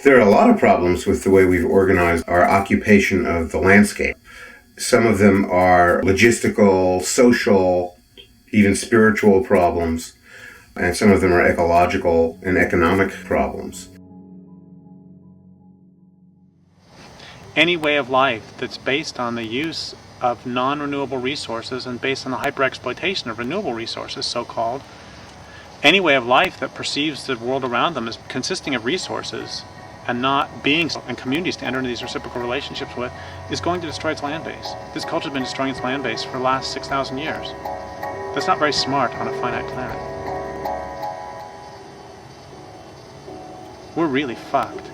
There are a lot of problems with the way we've organized our occupation of the landscape. Some of them are logistical, social, even spiritual problems, and some of them are ecological and economic problems. Any way of life that's based on the use of non-renewable resources and based on the hyper-exploitation of renewable resources, so-called, any way of life that perceives the world around them as consisting of resources and not beings and communities to enter into these reciprocal relationships with, is going to destroy its land base. This culture has been destroying its land base for the last 6,000 years. That's not very smart on a finite planet. We're really fucked.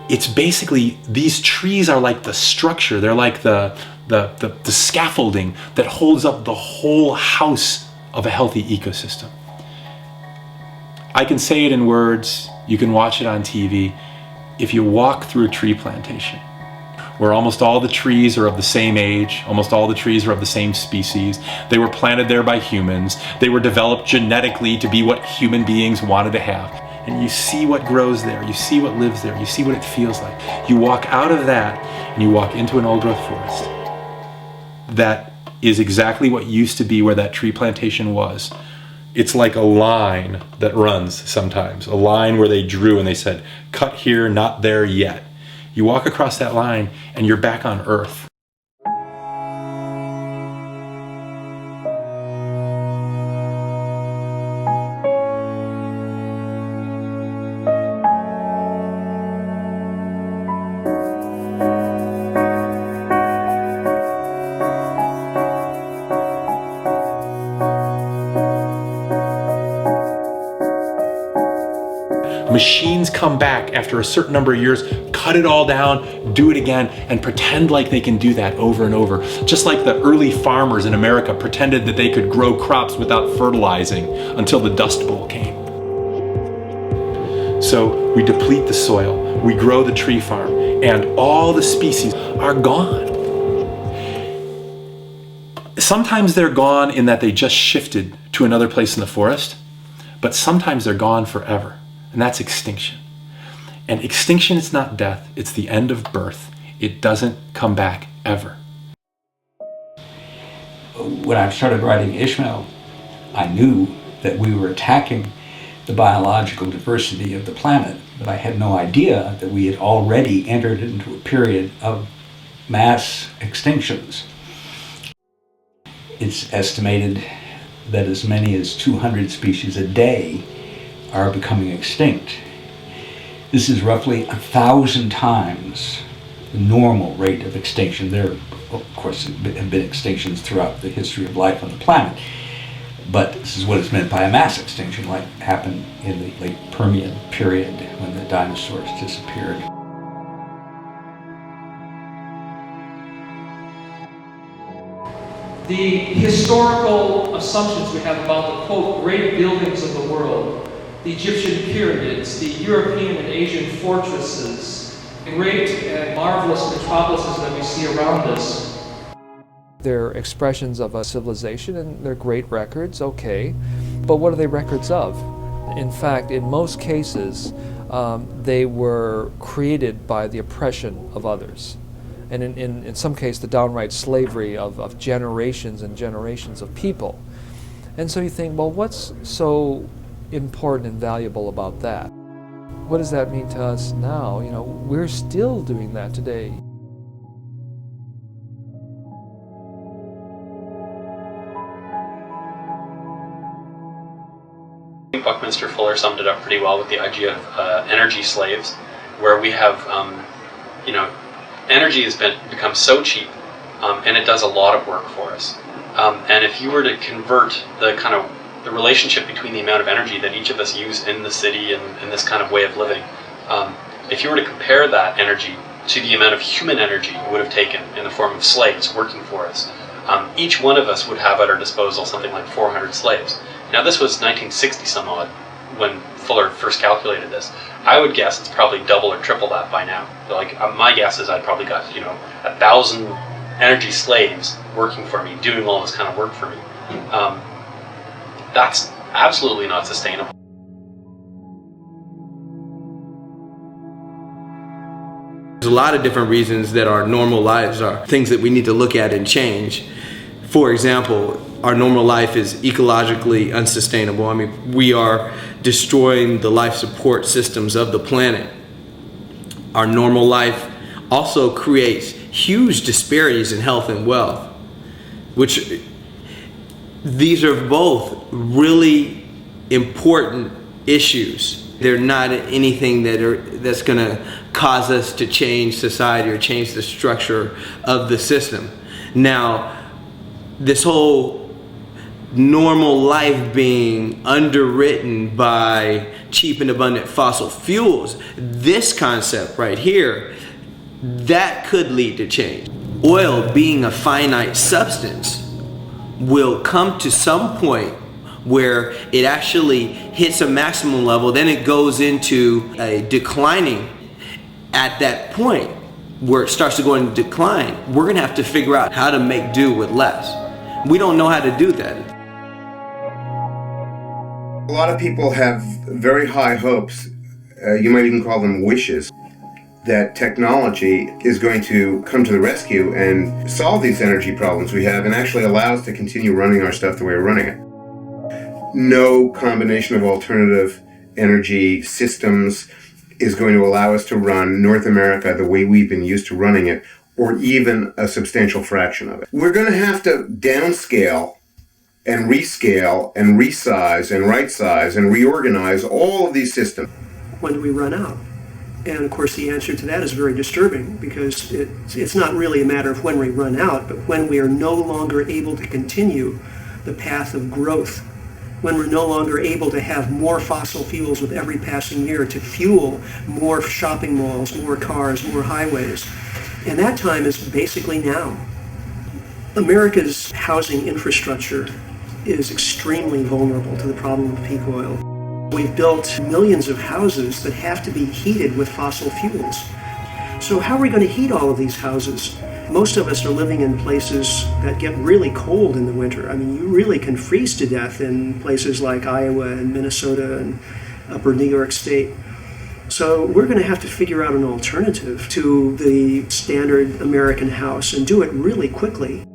It's basically, these trees are like the structure, they're like the scaffolding that holds up the whole house of a healthy ecosystem. I can say it in words, you can watch it on TV. If you walk through a tree plantation, where almost all the trees are of the same age, almost all the trees are of the same species, they were planted there by humans, they were developed genetically to be what human beings wanted to have. And you see what grows there, you see what lives there, you see what it feels like. You walk out of that and you walk into an old-growth forest. That is exactly what used to be where that tree plantation was. It's like a line that runs sometimes, a line where they drew and they said, cut here, not there yet. You walk across that line and you're back on Earth. Machines come back after a certain number of years, cut it all down, do it again, and pretend like they can do that over and over. Just like the early farmers in America pretended that they could grow crops without fertilizing until the Dust Bowl came. So we deplete the soil, we grow the tree farm, and all the species are gone. Sometimes they're gone in that they just shifted to another place in the forest, but sometimes they're gone forever. And that's extinction. And extinction is not death, it's the end of birth. It doesn't come back ever. When I started writing Ishmael, I knew that we were attacking the biological diversity of the planet, but I had no idea that we had already entered into a period of mass extinctions. It's estimated that as many as 200 species a day are becoming extinct. This is roughly 1,000 times the normal rate of extinction. There, of course, have been extinctions throughout the history of life on the planet, but this is what is meant by a mass extinction, like happened in the late Permian period when the dinosaurs disappeared. The historical assumptions we have about the, quote, great buildings of the world, the Egyptian pyramids, the European and Asian fortresses, the great and marvelous metropolises that we see around us. They're expressions of a civilization and they're great records, okay, but what are they records of? In fact, in most cases, they were created by the oppression of others. And in some cases, the downright slavery of generations and generations of people. And so you think, well, what's so important and valuable about that? What does that mean to us now? You know, we're still doing that today. I think Buckminster Fuller summed it up pretty well with the idea of energy slaves, where we have, energy has become so cheap, and it does a lot of work for us. And if you were to convert the kind of the relationship between the amount of energy that each of us use in the city and this kind of way of living, if you were to compare that energy to the amount of human energy it would have taken in the form of slaves working for us, each one of us would have at our disposal something like 400 slaves. Now this was 1960 some odd when Fuller first calculated this. I would guess it's probably double or triple that by now. So like my guess is I'd probably got 1,000 energy slaves working for me, doing all this kind of work for me. That's absolutely not sustainable. There's a lot of different reasons that our normal lives are things that we need to look at and change. For example, our normal life is ecologically unsustainable. I mean, we are destroying the life support systems of the planet. Our normal life also creates huge disparities in health and wealth, which these are both really important issues. They're not anything that's going to cause us to change society or change the structure of the system. Now, this whole normal life being underwritten by cheap and abundant fossil fuels, this concept right here, that could lead to change. Oil being a finite substance will come to some point where it actually hits a maximum level, then it goes into a declining. At that point where it starts to go into decline, we're gonna have to figure out how to make do with less. We don't know how to do that. A lot of people have very high hopes, you might even call them wishes, that technology is going to come to the rescue and solve these energy problems we have and actually allow us to continue running our stuff the way we're running it. No combination of alternative energy systems is going to allow us to run North America the way we've been used to running it, or even a substantial fraction of it. We're going to have to downscale and rescale and resize and right-size and reorganize all of these systems. When do we run out? And of course the answer to that is very disturbing, because it's not really a matter of when we run out, but when we are no longer able to continue the path of growth, when we're no longer able to have more fossil fuels with every passing year to fuel more shopping malls, more cars, more highways. And that time is basically now. America's housing infrastructure is extremely vulnerable to the problem of peak oil. We've built millions of houses that have to be heated with fossil fuels. So how are we going to heat all of these houses? Most of us are living in places that get really cold in the winter. I mean, you really can freeze to death in places like Iowa and Minnesota and upper New York State. So we're going to have to figure out an alternative to the standard American house and do it really quickly.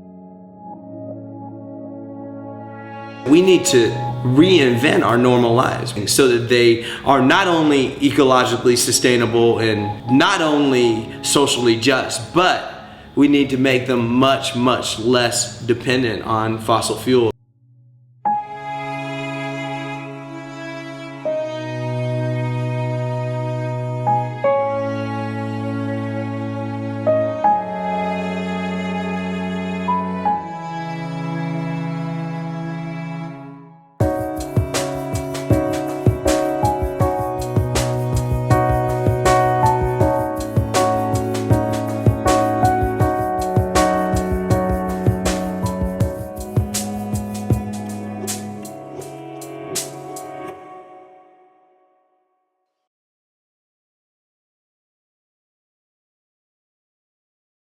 We need to reinvent our normal lives so that they are not only ecologically sustainable and not only socially just, but we need to make them much, much less dependent on fossil fuels.